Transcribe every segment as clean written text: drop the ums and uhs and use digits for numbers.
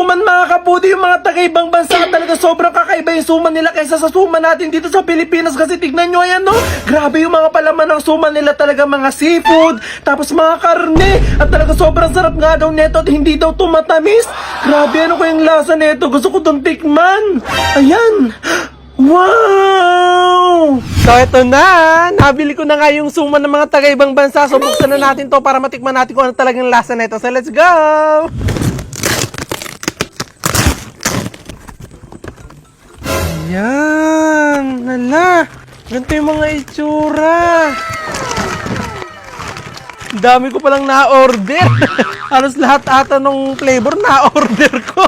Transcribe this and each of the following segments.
suman mga kabudi, yung mga taga-ibang bansa talaga sobrang kakaiba yung suman nila kaysa sa suman natin dito sa Pilipinas. Kasi tignan nyo, ayan no, grabe yung mga palaman ng suman nila talaga, mga seafood, tapos mga karne, at talaga sobrang sarap nga daw neto at hindi daw tumatamis. Grabe, ano ko yung lasa neto, gusto ko itong tikman. Ayan, wow! So eto na, nabili ko na nga yung suman ng mga taga-ibang bansa. So buksan na natin to para matikman natin kung ano talagang lasa neto. So let's go! Ayan, hala, ganito yung mga itsura. Dami ko palang na-order. Halos lahat ata ng flavor na-order ko.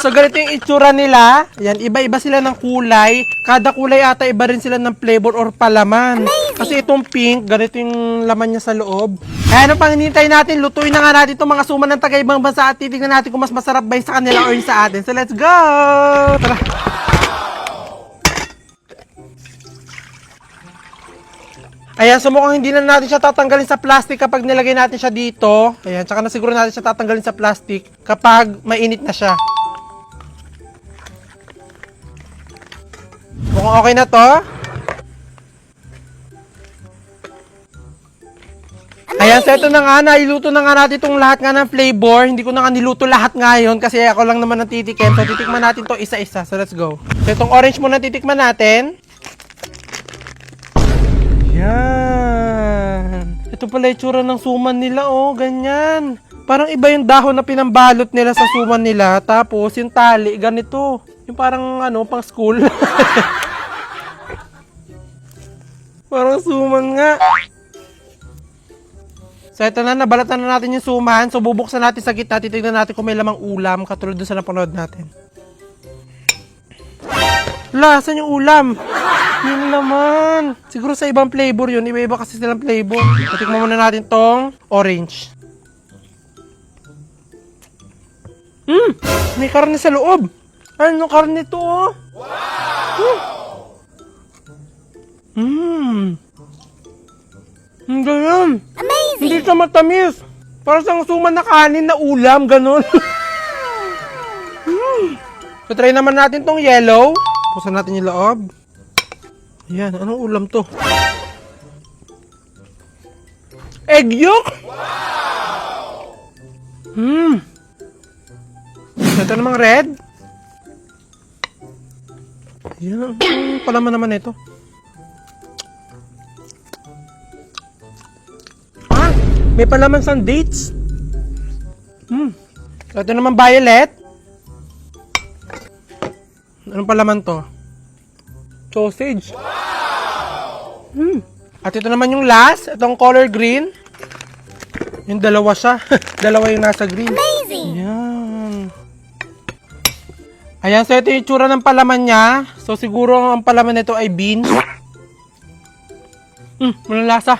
So ganito yung itsura nila. Yan, iba-iba sila ng kulay. Kada kulay ata iba rin sila ng flavor or palaman. Kasi itong pink, ganito yung laman niya sa loob. Ano pang hinihintay natin? Lutuin na nga natin itong mga suman ng taga-ibang bansa at titignan natin kung mas masarap ba yung sa kanila or yung sa atin. So let's go! Tara! Ayan, so mukhang hindi na natin siya tatanggalin sa plastic kapag nilagay natin siya dito. Ayan, tsaka na siguro natin siya tatanggalin sa plastic kapag mainit na siya. Mukhang okay na to. Ayan, so ito na nga, nailuto na nga natin itong lahat nga ng flavor. Hindi ko na nga niluto lahat ngayon kasi ako lang naman ang titikim. So titikman natin to isa-isa. So let's go. So itong orange muna titikman natin. Yan. Ito pala yung tsura ng suman nila, oh. Ganyan. Parang iba yung dahon na pinambalot nila sa suman nila. Tapos yung tali, ganito. Yung parang, ano, pang school. Parang suman nga. So ito na, nabalatan na natin yung suman. So bubuksan natin sa gitna. Titignan natin kung may lamang ulam. Katulad dun sa napanood natin. Wala, saan yung ulam? Yun naman. Siguro sa ibang flavor yun. Iba-iba kasi silang flavor. Patikman muna natin tong orange. May karne sa loob. Ano karne to, oh? Wow! Ang ganyan. Amazing! Hindi ka matamis. Para sa suman na kanin na ulam, ganun. So try naman natin tong yellow. Pusan natin yung loob. Ayan, anong ulam to? Egg yolk? Wow! Ito namang red. Ayan, palaman naman ito. May palaman sa dates. Ito naman violet. Anong palaman to? Sausage. At ito naman yung last. Itong color green. Yung dalawa siya. Dalawa yung nasa green. Amazing! Ayan. Ayan, so ito yung itsura ng palaman niya. So siguro ang palaman nito ay beans. Walang lasa.